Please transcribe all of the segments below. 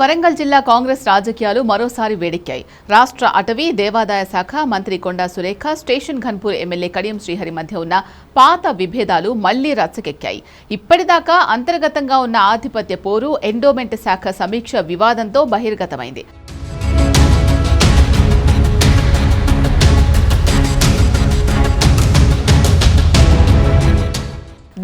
వరంగల్ జిల్లా కాంగ్రెస్ రాజకీయాలు మరోసారి వేడెక్కాయి. రాష్ట్ర అటవీ దేవాదాయ శాఖ మంత్రి కొండా సురేఖ, స్టేషన్ ఘన్పూర్ ఎమ్మెల్యే కడియం శ్రీహరి మధ్య ఉన్న పాత విభేదాలు మళ్లీ రచ్చకెక్కాయి. ఇప్పటిదాకా అంతర్గతంగా ఉన్న ఆధిపత్య పోరు ఎండోమెంట్ శాఖ సమీక్ష వివాదంతో బహిర్గతమైంది.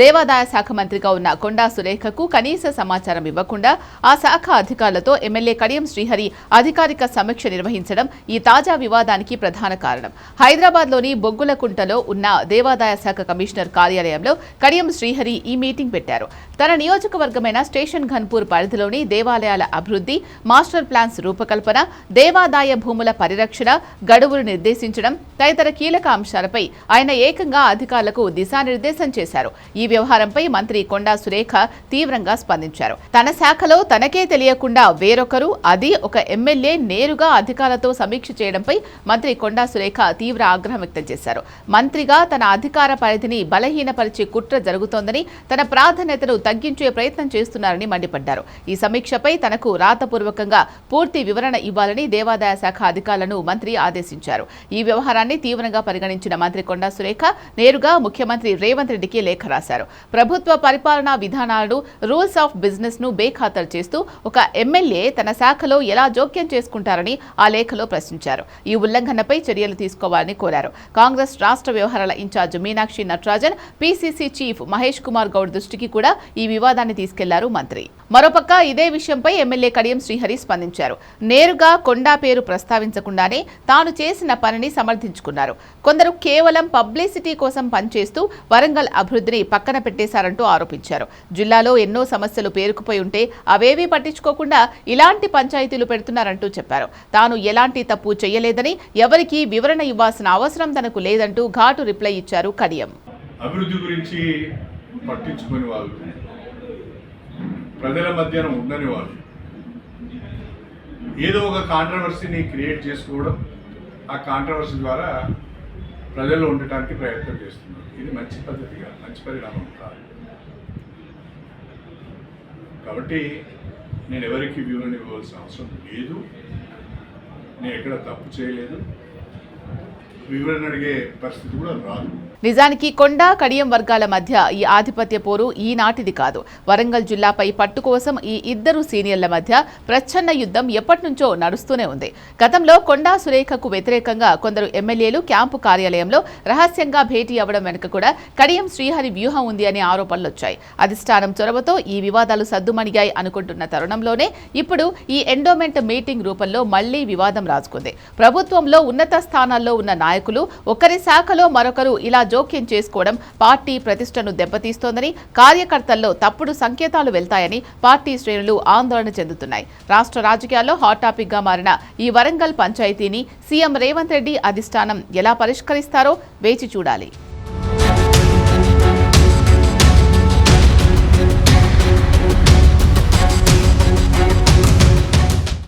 దేవాదాయ శాఖ మంత్రిగా ఉన్న కొండా సురేఖకు కనీస సమాచారం ఇవ్వకుండా ఆ శాఖ అధికారులతో ఎమ్మెల్యే కడియం శ్రీహరి అధికారిక సమీక్ష నిర్వహించడం ఈ తాజా వివాదానికి ప్రధాన కారణం. హైదరాబాద్లోని బొగ్గులకుంటలో ఉన్న దేవాదాయ శాఖ కమిషనర్ కార్యాలయంలో కడియం శ్రీహరి ఈ మీటింగ్ పెట్టారు. తన నియోజకవర్గమైన స్టేషన్ ఘన్పూర్ పరిధిలోని దేవాలయాల అభివృద్ధి, మాస్టర్ ప్లాన్స్ రూపకల్పన, దేవాదాయ భూముల పరిరక్షణ, గడువులు నిర్దేశించడం తదితర కీలక అంశాలపై ఆయన ఏకంగా అధికారులకు దిశానిర్దేశం చేశారు. ఈ వ్యవహారంపై మంత్రి కొండా సురేఖ తీవ్రంగా స్పందించారు. తన శాఖలో తనకే తెలియకుండా వేరొకరు, అది ఒక ఎమ్మెల్యే, నేరుగా అధికారులతో సమీక్ష చేయడంపై మంత్రి కొండా సురేఖ తీవ్ర ఆగ్రహం వ్యక్తం చేశారు. మంత్రిగా తన అధికార పరిధిని బలహీనపరిచే కుట్ర జరుగుతోందని, తన ప్రాధాన్యతను తగ్గించే ప్రయత్నం చేస్తున్నారని మండిపడ్డారు. ఈ సమీక్షపై తనకు రాతపూర్వకంగా పూర్తి వివరణ ఇవ్వాలని దేవాదాయ శాఖ అధికారులను మంత్రి ఆదేశించారు. ఈ వ్యవహారాన్ని తీవ్రంగా పరిగణించిన మంత్రి కొండా సురేఖ నేరుగా ముఖ్యమంత్రి రేవంత్ రెడ్డికి లేఖ రాశారు. ప్రభుత్వ పరిపాలనా విధానాలను, రూల్స్ ఆఫ్ బిజినెస్ ను బేఖాతరు చేస్తూ ఒక ఎమ్మెల్యే తన శాఖలో ఎలా జోక్యం చేసుకుంటారని ఆ లేఖలో ప్రశ్నించారు. ఈ ఉల్లంఘనపై చర్యలు తీసుకోవాలని కోరారు. కాంగ్రెస్ రాష్ట్ర వ్యవహారాల incharge Meenakshi Natarajan, PCC chief Mahesh Kumar Goud దృష్టికి కూడా ఈ వివాదాన్ని తీసుకెళ్లారు మంత్రి. మరోపక్క ఇదే విషయంపై ఎమ్మెల్యే కడియం శ్రీహరి స్పందించారు. నేరుగా కొండా పేరు ప్రస్తావించకుండానే తాను చేసిన పనిని సమర్థించుకున్నారు. కొందరు కేవలం పబ్లిసిటీ కోసం పనిచేస్తూ వరంగల్ అభివృద్ధిని పక్కన పెట్టేశారంటూ ఆరోపించారు. జిల్లాలో ఎన్నో సమస్యలు పేరుకుపోయి ఉంటే అవేవీ పట్టించుకోకుండా ఇలాంటి పంచాయతీలు పెడుతున్నారంటూ చెప్పారు. తాను ఎలాంటి తప్పు చేయలేదని, ఎవరికీ వివరణ ఇవ్వాల్సిన అవసరం తనకు లేదంటూ ఘాటు రిప్లై ఇచ్చారు కడియం. అభివృద్ధి గురించి పట్టించుకునే వాళ్ళు, ప్రజల మధ్యన ఉండని వాళ్ళు ఏదో ఒక కాంట్రవర్సీని క్రియేట్ చేసుకోవడం, ఆ కాంట్రవర్సీ ద్వారా ప్రజల్లో ఉండటానికి ప్రయత్నం చేస్తున్నారు. ఇది మంచి పద్ధతిగా, మంచి పరిణామం కాదు. కాబట్టి నేను ఎవరికి వివరణ ఇవ్వాల్సిన అవసరం లేదు. నేను ఎక్కడ తప్పు చేయలేదు. వివరణ అడిగే పరిస్థితి కూడా రాదు. నిజానికి కొండా కడియం వర్గాల మధ్య ఈ ఆధిపత్య పోరు ఈనాటిది కాదు. వరంగల్ జిల్లాపై పట్టు కోసం ఈ ఇద్దరు సీనియర్ల మధ్య ప్రచ్ఛన్న యుద్ధం ఎప్పటినుంచో నడుస్తూనే ఉంది. గతంలో కొండా సురేఖకు వ్యతిరేకంగా కొందరు ఎమ్మెల్యేలు క్యాంపు కార్యాలయంలో రహస్యంగా భేటీ అవ్వడం వెనుక కూడా కడియం శ్రీహరి వ్యూహం ఉంది అనే ఆరోపణలు వచ్చాయి. అధిష్టానం చొరవతో ఈ వివాదాలు సద్దుమణిగాయి అనుకుంటున్న తరుణంలోనే ఇప్పుడు ఈ ఎండోమెంట్ మీటింగ్ రూపంలో మళ్లీ వివాదం రాజుకుంది. ప్రభుత్వంలో ఉన్నత స్థానాల్లో ఉన్న నాయకులు ఒకరి శాఖలో మరొకరు ఇలా జోక్యం చేసుకోవడం పార్టీ ప్రతిష్టను దెబ్బతీస్తోందని, కార్యకర్తల్లో తప్పుడు సంకేతాలు వెళ్తాయని పార్టీ శ్రేణులు ఆందోళన చెందుతున్నాయి. రాష్ట్ర రాజకీయాల్లో హాట్ టాపిక్ గా మారిన ఈ వరంగల్ పంచాయతీని సీఎం రేవంత్ రెడ్డి అధిష్టానం ఎలా పరిష్కరిస్తారో వేచి చూడాలి.